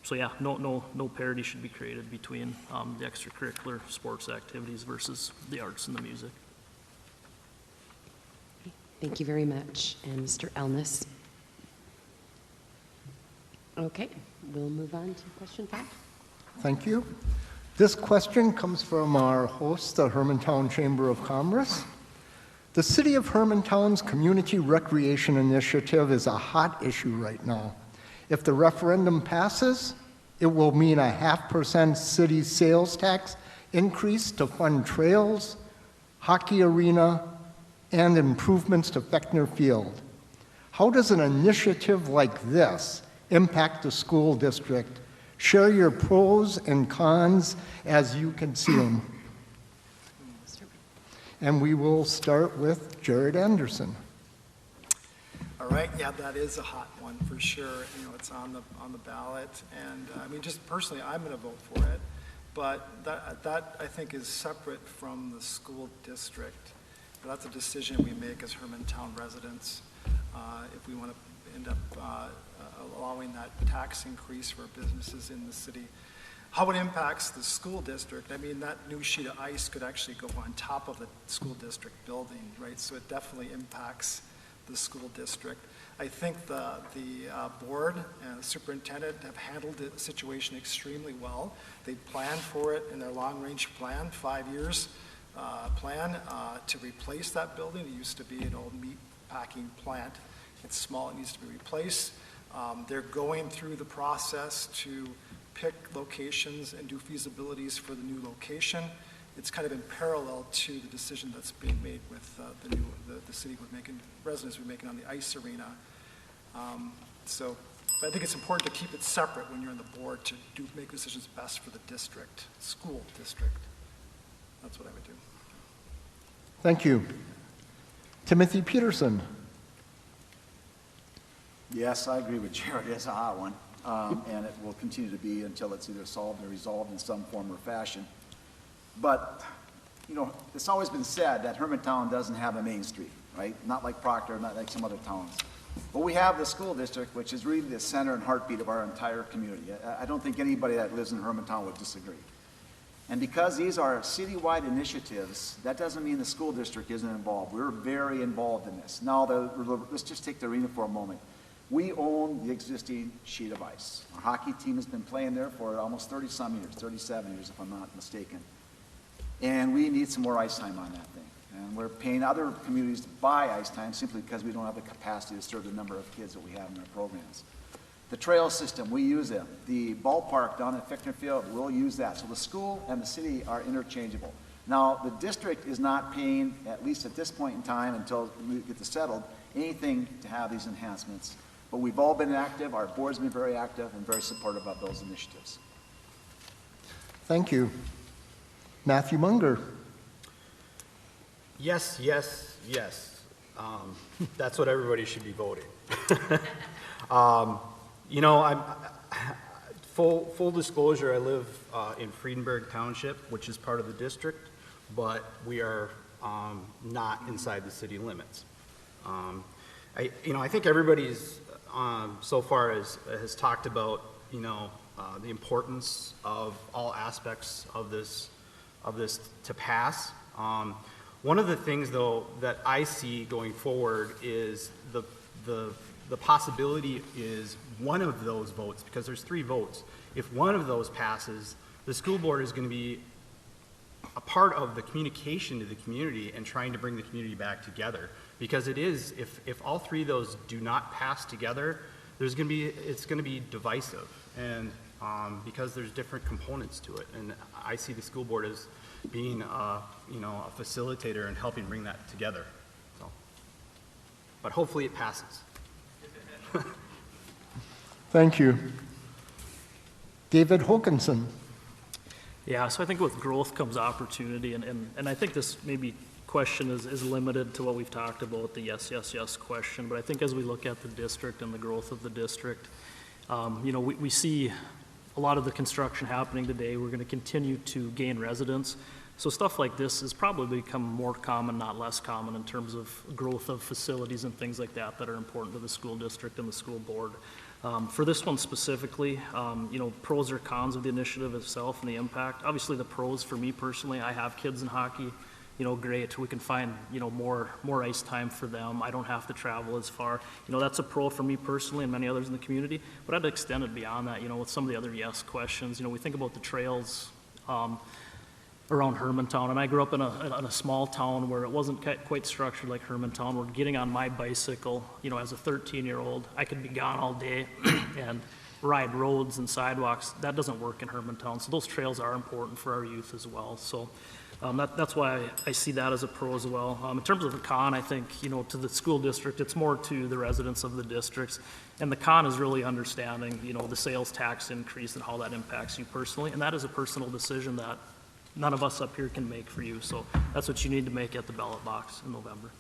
So yeah, no parity should be created between the extracurricular sports activities versus the arts and the music. Thank you very much. And Mr. Elnes. Okay, we'll move on to question 5. Thank you. This question comes from our host, the Hermantown Chamber of Commerce. The City of Hermantown's Community Recreation Initiative is a hot issue right now. If the referendum passes, it will mean a 0.5% city sales tax increase to fund trails, hockey arena, and improvements to Fechner Field. How does an initiative like this impact the school district? Share your pros and cons as you can see them. And we will start with Jerrid Anderson. All right, yeah, that is a hot one for sure. You know, it's on the ballot, and I mean, just personally, I'm going to vote for it. But that I think is separate from the school district. That's a decision we make as Hermantown residents if we want to end up allowing that tax increase for businesses in the city. How it impacts the school district, I mean, that new sheet of ice could actually go on top of the school district building, right? So it definitely impacts the school district. I think the board and the superintendent have handled the situation extremely well. They planned for it in their long-range plan, 5 years plan to replace that building. It used to be an old meat packing plant. It's small, it needs to be replaced. They're going through the process to pick locations and do feasibilities for the new location. It's kind of in parallel to the decision that's being made with the city was making, residents were making on the ice arena. So I think it's important to keep it separate when you're on the board to make decisions best for the district, school district. That's what I would do. Thank you. Timothy Peterson. Yes, I agree with Jerrid. It's a hot one, and it will continue to be until it's either solved or resolved in some form or fashion. But, you know, it's always been said that Hermantown doesn't have a main street, right? Not like Proctor, not like some other towns. But we have the school district, which is really the center and heartbeat of our entire community. I don't think anybody that lives in Hermantown would disagree. And because these are citywide initiatives, that doesn't mean the school district isn't involved. We're very involved in this. Now, let's just take the arena for a moment. We own the existing sheet of ice. Our hockey team has been playing there for almost 30-some years, 37 years if I'm not mistaken. And we need some more ice time on that thing. And we're paying other communities to buy ice time simply because we don't have the capacity to serve the number of kids that we have in our programs. The trail system, we use them. The ballpark down at Fechner Field, we'll use that. So the school and the city are interchangeable. Now, the district is not paying, at least at this point in time, until we get this settled, anything to have these enhancements. But we've all been active, our board's been very active and very supportive of those initiatives. Thank you. Matthew Munger. Yes, yes, yes. That's what everybody should be voting. You know, full disclosure, I live in Friedenberg Township, which is part of the district, but we are not inside the city limits. I think everybody's so far has talked about, you know, the importance of all aspects of this to pass. One of the things, though, that I see going forward is the possibility is one of those votes, because there's 3 votes. If one of those passes, the school board is going to be a part of the communication to the community and trying to bring the community back together. Because it is, if all 3 of those do not pass together, it's going to be divisive, and because there's different components to it. And I see the school board as being, a facilitator and helping bring that together. So, but hopefully it passes. Thank you. David Hokanson. Yeah, so I think with growth comes opportunity, and I think this maybe question is limited to what we've talked about, the yes, yes, yes question, but I think as we look at the district and the growth of the district, we see a lot of the construction happening today. We're going to continue to gain residents. So stuff like this has probably become more common, not less common, in terms of growth of facilities and things like that that are important to the school district and the school board. For this one specifically, pros or cons of the initiative itself and the impact. Obviously, the pros for me personally, I have kids in hockey. Great. We can find, more ice time for them. I don't have to travel as far. That's a pro for me personally and many others in the community. But I'd extend it beyond that, with some of the other yes questions. We think about the trails around Hermantown. And I grew up in a small town where it wasn't quite structured like Hermantown. Where getting on my bicycle, as a 13-year-old, I could be gone all day and ride roads and sidewalks. That doesn't work in Hermantown. So those trails are important for our youth as well. So that's why I see that as a pro as well. In terms of the con, I think, to the school district, it's more to the residents of the districts. And the con is really understanding, the sales tax increase and how that impacts you personally. And that is a personal decision that none of us up here can make for you. So that's what you need to make at the ballot box in November.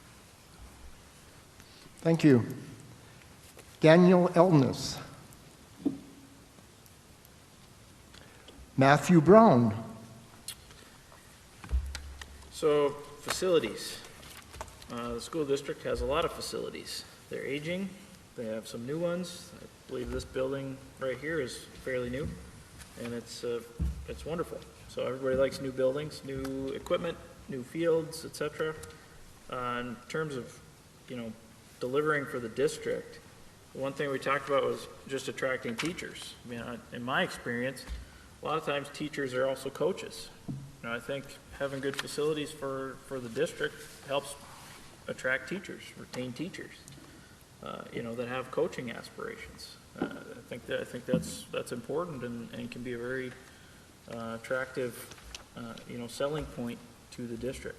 Thank you. Daniel Elnes. Matthew Brown. So, facilities. The school district has a lot of facilities. They're aging. They have some new ones. I believe this building right here is fairly new, and it's wonderful. So everybody likes new buildings, new equipment, new fields, etc. In terms of, delivering for the district, one thing we talked about was just attracting teachers. In my experience, a lot of times teachers are also coaches. I think having good facilities for the district helps attract teachers, retain teachers, that have coaching aspirations. I think that's important and can be a very attractive, selling point to the district.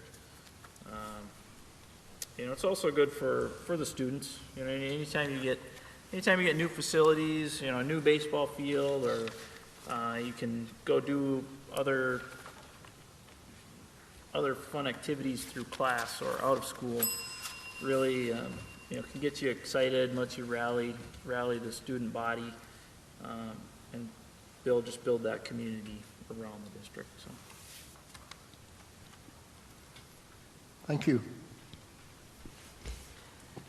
It's also good for the students. Anytime you get new facilities, a new baseball field, or you can go do other fun activities through class or out of school, really, can get you excited and lets you rally the student body, and build that community around the district. So. Thank you.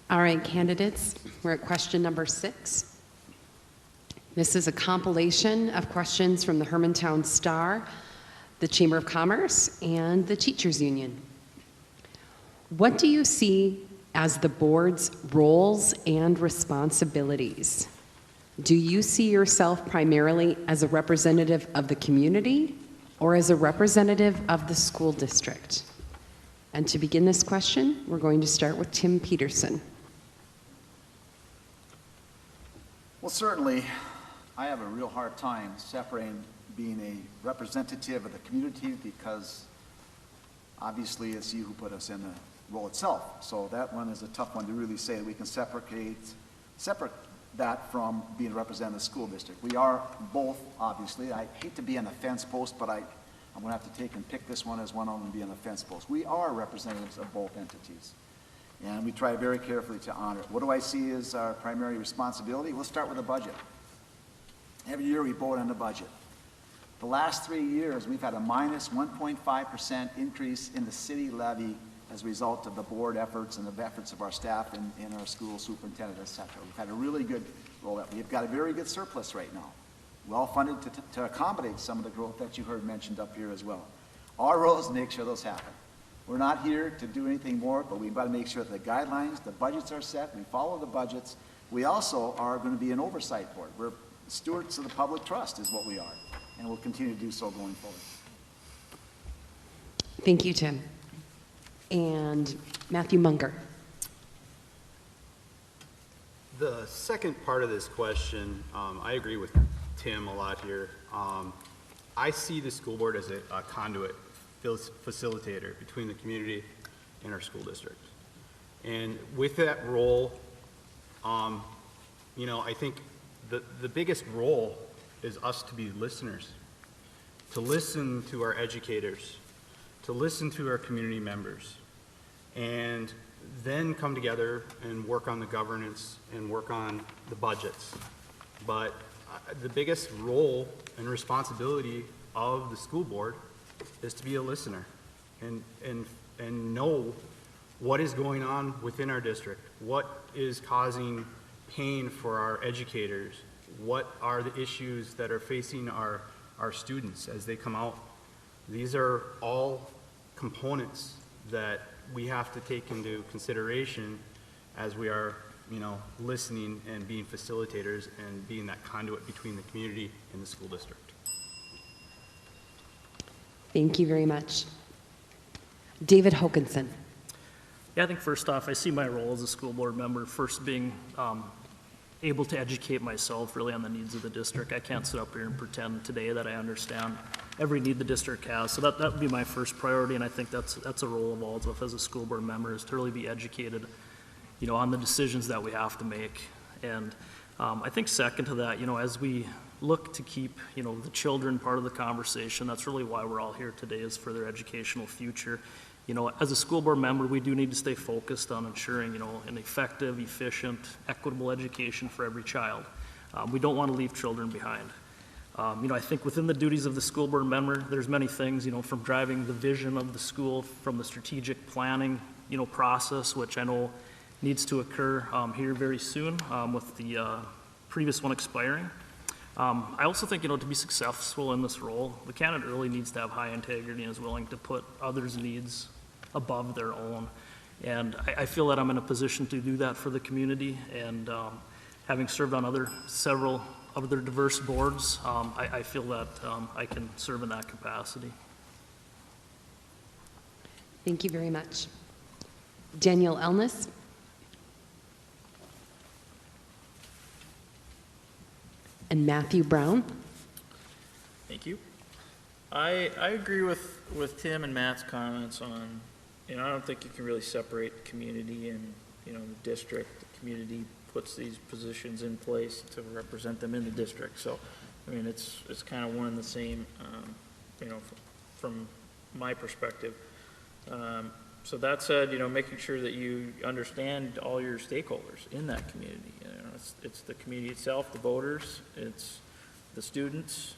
All right, candidates, we're at question number 6. This is a compilation of questions from the Hermantown Star, the Chamber of Commerce, and the Teachers Union. What do you see as the board's roles and responsibilities? Do you see yourself primarily as a representative of the community or as a representative of the school district? And to begin this question, we're going to start with Tim Peterson. Well, certainly, I have a real hard time separating being a representative of the community because obviously it's you who put us in the role itself. So that one is a tough one to really say that we can separate that from being a representative of the school district. We are both, obviously. I hate to be on a fence post, but I'm going to have to take and pick this one as one I'm going to be on the fence post. We are representatives of both entities, and we try very carefully to honor it. What do I see as our primary responsibility? We'll start with the budget. Every year we vote on the budget. The last 3 years, we've had a minus 1.5% increase in the city levy as a result of the board efforts and the efforts of our staff and our school superintendent, et cetera. We've had a really good roll up. We've got a very good surplus right now, well funded to accommodate some of the growth that you heard mentioned up here as well. Our role is to make sure those happen. We're not here to do anything more, but we've got to make sure that the guidelines, the budgets are set, we follow the budgets. We also are going to be an oversight board. We're stewards of the public trust is what we are, and we'll continue to do so going forward. Thank you, Tim. And Matthew Munger. The second part of this question, I agree with Tim a lot here. I see the school board as a conduit facilitator between the community and our school district. And with that role, I think the biggest role is us to be listeners, to listen to our educators, to listen to our community members, and then come together and work on the governance and work on the budgets. But the biggest role and responsibility of the school board is to be a listener and know what is going on within our district, what is causing pain for our educators. What are the issues that are facing our students as they come out? These are all components that we have to take into consideration as we are, listening and being facilitators and being that conduit between the community and the school district. Thank you very much. David Hokanson. Yeah, I think first off, I see my role as a school board member first being able to educate myself really on the needs of the district. I can't sit up here and pretend today that I understand every need the district has. So that would be my first priority, and I think that's a role of all of us as a school board member, is to really be educated, on the decisions that we have to make. And I think second to that, as we look to keep, the children part of the conversation, that's really why we're all here today, is for their educational future. As a school board member, we do need to stay focused on ensuring, an effective, efficient, equitable education for every child. We don't want to leave children behind. I think within the duties of the school board member, there's many things, from driving the vision of the school, from the strategic planning, process, which I know needs to occur here very soon with the previous one expiring. I also think, to be successful in this role, the candidate really needs to have high integrity and is willing to put others' needs above their own. And I feel that I'm in a position to do that for the community, and having served on several other diverse boards, I feel that I can serve in that capacity. Thank you very much. Daniel Elnes. And Matthew Brown. Thank you. I agree with Tim and Matt's comments on, I don't think you can really separate the community and, the district. The community puts these positions in place to represent them in the district. So, it's kind of one and the same, from my perspective. So that said, making sure that you understand all your stakeholders in that community. It's the community itself, the voters, it's the students,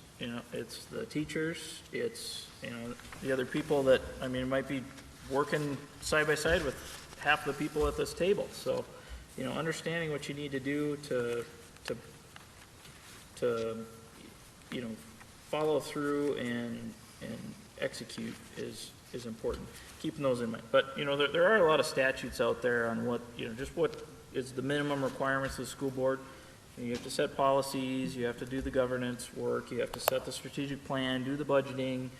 it's the teachers, it's, the other people that, might be working side by side with half the people at this table. So, understanding what you need to do to follow through and execute is important. Keeping those in mind. But, there are a lot of statutes out there on what, just what is the minimum requirements of the school board. You have to set policies, you have to do the governance work, you have to set the strategic plan, do the budgeting,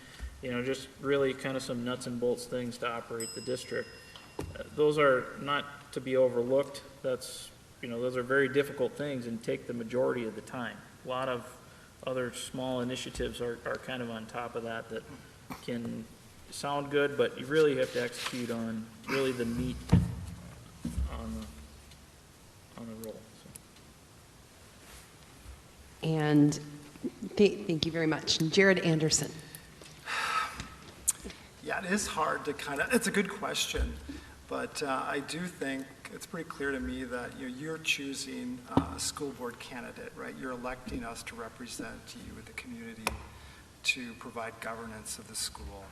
just really kind of some nuts and bolts things to operate the district. Those are not to be overlooked. Those are very difficult things and take the majority of the time. A lot of other small initiatives are kind of on top of that can sound good, but you really have to execute on really the meat on the roll. So. And thank you very much. Jerrid Anderson. Yeah, it is hard to it's a good question, but I do think it's pretty clear to me that you're choosing a school board candidate, right? You're electing us to represent you, the community, to provide governance of the school.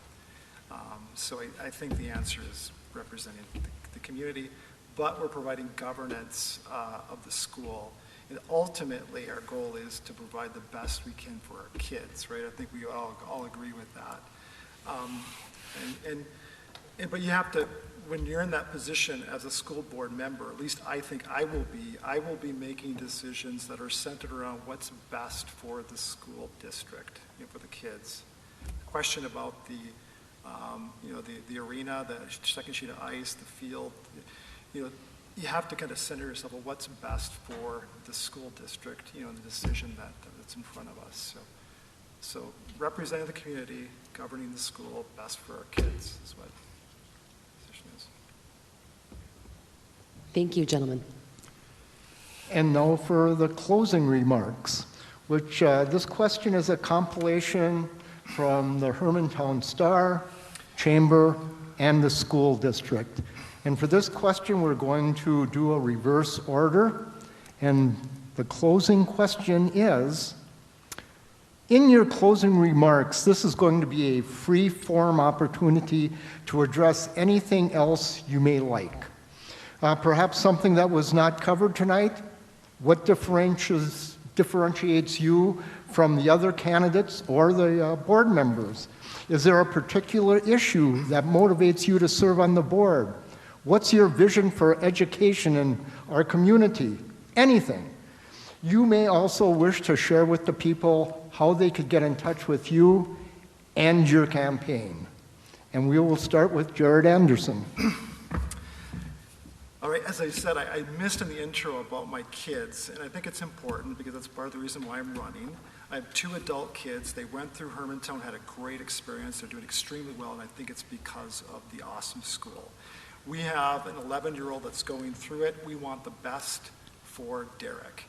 So I think the answer is representing the community, but we're providing governance of the school. And ultimately, our goal is to provide the best we can for our kids, right? I think we all agree with that. But you have to, when you're in that position as a school board member, at least I think I will be making decisions that are centered around what's best for the school district, for the kids. The question about the arena, the second sheet of ice, the field, you have to kind of center yourself on what's best for the school district, and the decision that's in front of us. So representing the community, governing the school, best for our kids is what the position is. Thank you, gentlemen. And now for the closing remarks, which this question is a compilation from the Hermantown Star, Chamber, and the school district. And for this question, we're going to do a reverse order. And the closing question is, in your closing remarks, this is going to be a free-form opportunity to address anything else you may like. Perhaps something that was not covered tonight, What differentiates you from the other candidates or the board members? Is there a particular issue that motivates you to serve on the board? What's your vision for education in our community? Anything. You may also wish to share with the people how they could get in touch with you and your campaign. And we will start with Jerrid Anderson. All right, as I said, I missed in the intro about my kids, and I think it's important because that's part of the reason why I'm running. I have 2 adult kids. They went through Hermantown, had a great experience. They're doing extremely well, and I think it's because of the awesome school. We have an 11-year-old that's going through it. We want the best for Derek.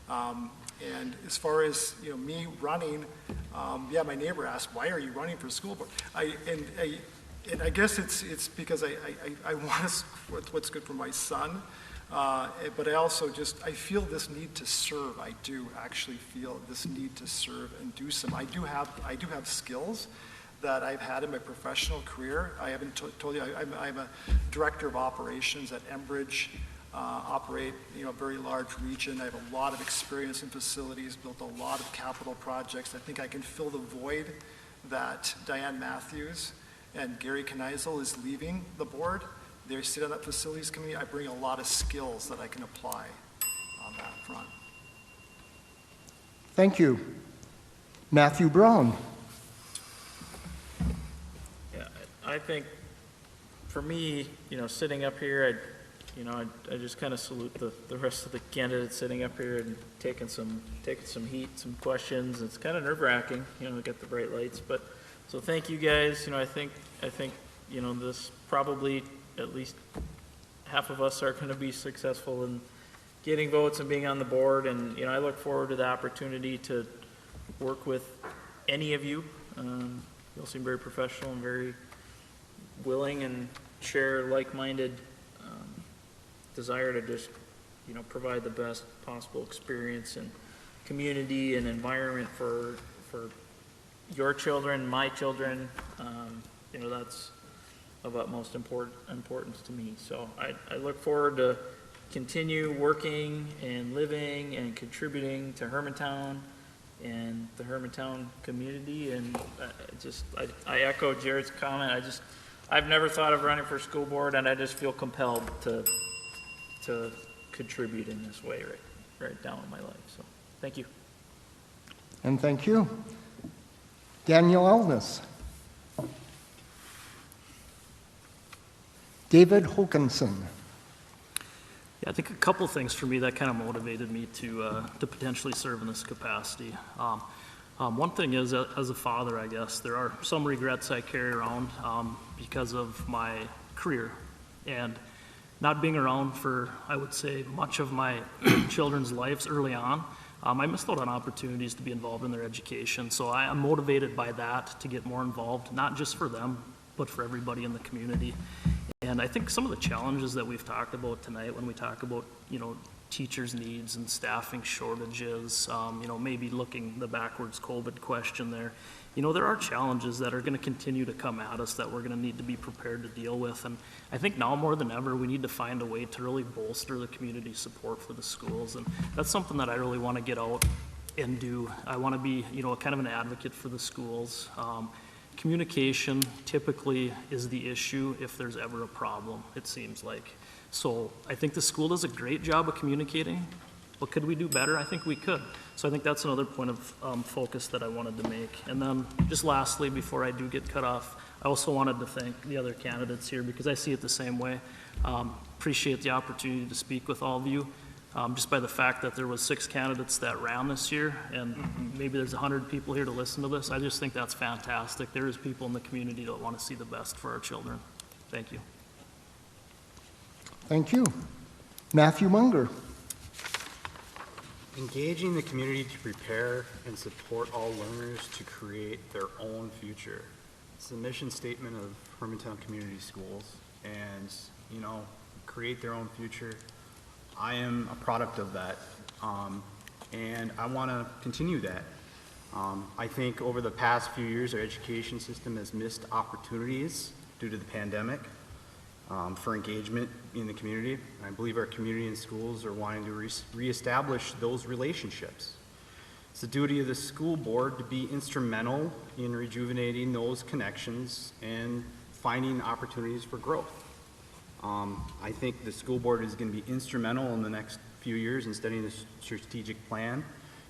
And as far as me running, my neighbor asked, "Why are you running for school board?" And I guess it's because I want what's good for my son, but I also I feel this need to serve. I do actually feel this need to serve and do some. I do have skills that I've had in my professional career. I haven't told you, I'm a director of operations at Enbridge, operate a very large region. I have a lot of experience in facilities, built a lot of capital projects. I think I can fill the void that Diane Matthews and Gary Kneisel is leaving the board. They sit on that facilities committee. I bring a lot of skills that I can apply on that front. Thank you. Matthew Brown. Yeah, I think for me, sitting up here, I just kind of salute the rest of the candidates sitting up here and taking some heat, some questions. It's kind of nerve-wracking, to get the bright lights, but so thank you guys. I think this probably at least half of us are going to be successful in getting votes and being on the board, and I look forward to the opportunity to work with any of you. You all seem very professional and very willing and share like-minded desire to just provide the best possible experience and community and environment for your children, my children. That's of utmost importance to me. So I look forward to continue working and living and contributing to Hermantown and the Hermantown community. And I echo Jerrid's comment. I've never thought of running for school board, and I just feel compelled to contribute in this way right down in my life. So thank you. And thank you. Daniel Elnes. David Hokanson. Yeah, I think a couple things for me that kind of motivated me to potentially serve in this capacity. One thing is, as a father, I guess, there are some regrets I carry around because of my career and not being around for, I would say, much of my children's lives early on. I missed out on opportunities to be involved in their education, so I am motivated by that to get more involved, not just for them, but for everybody in the community. And I think some of the challenges that we've talked about tonight when we talk about, teachers' needs and staffing shortages, maybe looking the backwards COVID question there, there are challenges that are going to continue to come at us that we're going to need to be prepared to deal with. And I think now more than ever, we need to find a way to really bolster the community support for the schools. And that's something that I really want to get out and do. I want to be, kind of an advocate for the schools. Communication typically is the issue if there's ever a problem, it seems like. So I think the school does a great job of communicating. But could we do better? I think we could. So I think that's another point of focus that I wanted to make. And then just lastly, before I do get cut off, I also wanted to thank the other candidates here because I see it the same way. Appreciate the opportunity to speak with all of you. Just by the fact that there was 6 candidates that ran this year, and maybe there's 100 people here to listen to this, I just think that's fantastic. There is people in the community that want to see the best for our children. Thank you. Thank you. Matthew Munger. Engaging the community to prepare and support all learners to create their own future. It's the mission statement of Hermantown Community Schools, and create their own future. I am a product of that, and I want to continue that. I think over the past few years, our education system has missed opportunities due to the pandemic for engagement in the community. I believe our community and schools are wanting to reestablish those relationships. It's the duty of the school board to be instrumental in rejuvenating those connections and finding opportunities for growth. I think the school board is going to be instrumental in the next few years in studying the strategic plan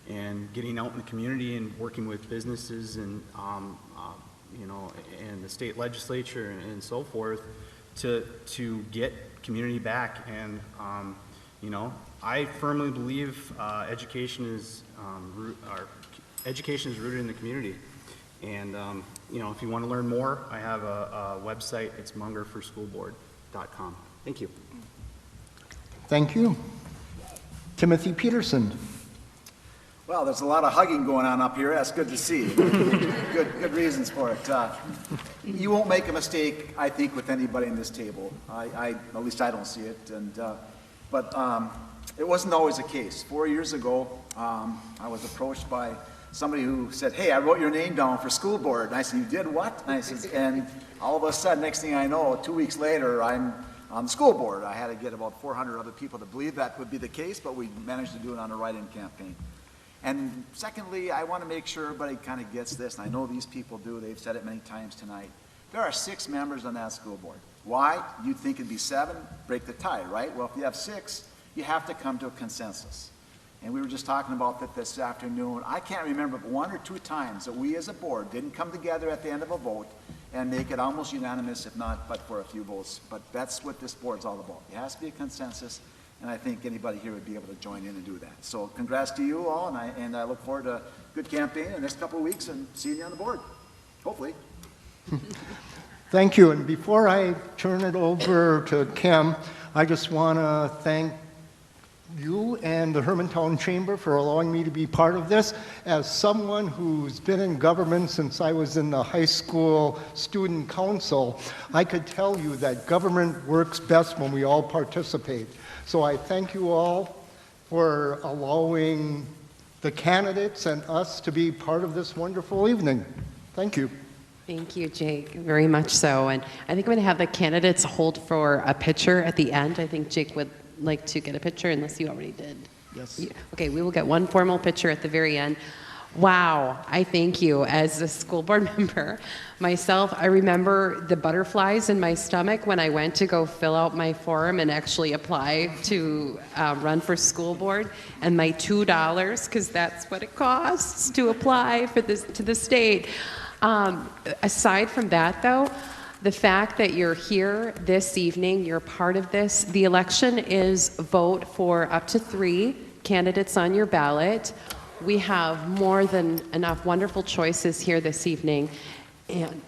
and getting out in the community and working with businesses and you know, and the state legislature and so forth to get community back. And you know, I firmly believe education is rooted in the community. And you know, if you want to learn more, I have a website. It's mungerforschoolboard.com. Thank you. Thank you. Timothy Peterson. Well, there's a lot of hugging going on up here. That's good to see. Good reasons for it. You won't make a mistake, I think, with anybody in this table. At least I don't see it. But it wasn't always the case. 4 years ago, I was approached by somebody who said, "Hey, I wrote your name down for school board." And I said, "You did what?" And I said, and all of a sudden, next thing I know, 2 weeks later, I'm on the school board. I had to get about 400 other people to believe that would be the case, but we managed to do it on a write-in campaign. And secondly, I want to make sure everybody kind of gets this, and I know these people do. They've said it many times tonight. There are 6 members on that school board. Why? You'd think it'd be 7, break the tie, right? Well, if you have 6, you have to come to a consensus. And we were just talking about that this afternoon. I can't remember but 1 or 2 times that we as a board didn't come together at the end of a vote and make it almost unanimous, if not but for a few votes. But that's what this board's all about. It has to be a consensus. And I think anybody here would be able to join in and do that. So congrats to you all, and I look forward to a good campaign in the next couple of weeks and seeing you on the board, hopefully. Thank you. And before I turn it over to Kim, I just want to thank you and the Hermantown Chamber for allowing me to be part of this. As someone who's been in government since I was in the high school student council, I could tell you that government works best when we all participate. So I thank you all for allowing the candidates and us to be part of this wonderful evening. Thank you. Thank you, Jake, very much so. And I think I'm going to have the candidates hold for a picture at the end. I think Jake would like to get a picture, unless you already did. Yes. Okay, we will get one formal picture at the very end. Wow, I thank you. As a school board member myself, I remember the butterflies in my stomach when I went to go fill out my form and actually apply to run for school board, and my $2, because that's what it costs to apply for this to the state. Aside from that, though, the fact that you're here this evening, you're part of this. The election is vote for up to 3 candidates on your ballot. We have more than enough wonderful choices here this evening. And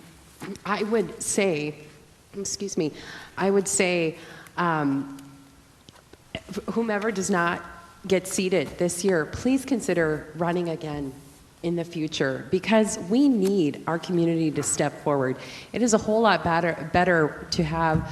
I would say, whomever does not get seated this year, please consider running again in the future, because we need our community to step forward. It is a whole lot better to have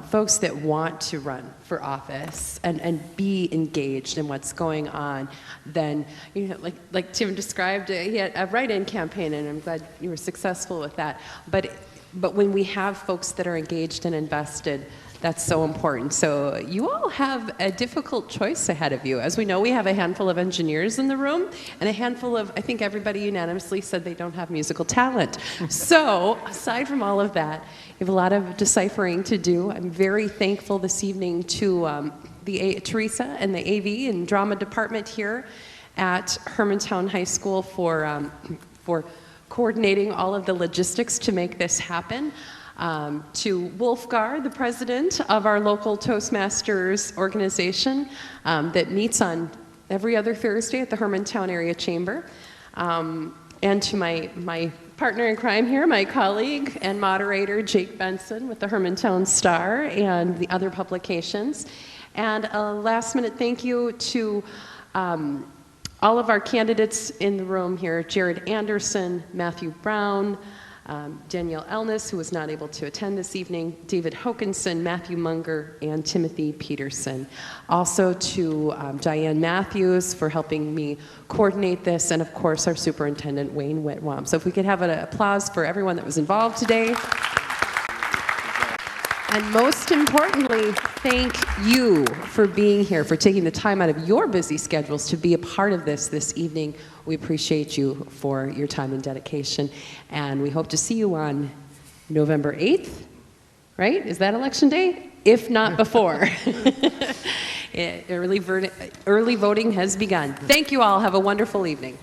folks that want to run for office and be engaged in what's going on than, you know, like Tim described, he had a write-in campaign, and I'm glad you were successful with that. But when we have folks that are engaged and invested, that's so important. So you all have a difficult choice ahead of you. As we know, we have a handful of engineers in the room, and a handful of, I think everybody unanimously said they don't have musical talent. So aside from all of that, you have a lot of deciphering to do. I'm very thankful this evening to Teresa and the AV and drama department here at Hermantown High School for coordinating all of the logistics to make this happen. To Wolfgar, the president of our local Toastmasters organization that meets on every other Thursday at the Hermantown Area Chamber. And to my partner in crime here, my colleague and moderator, Jake Benson with the Hermantown Star and the other publications. And a last minute thank you to all of our candidates in the room here, Jerrid Anderson, Matthew Brown, Danielle Elnes, who was not able to attend this evening, David Hokanson, Matthew Munger, and Timothy Peterson. Also to Diane Matthews for helping me coordinate this, and of course our superintendent, Wayne Whitwam. So if we could have an applause for everyone that was involved today. And most importantly, thank you for being here, for taking the time out of your busy schedules to be a part of this evening. We appreciate you for your time and dedication, and we hope to see you on November 8th, right? Is that election day? If not before. Early voting has begun. Thank you all. Have a wonderful evening.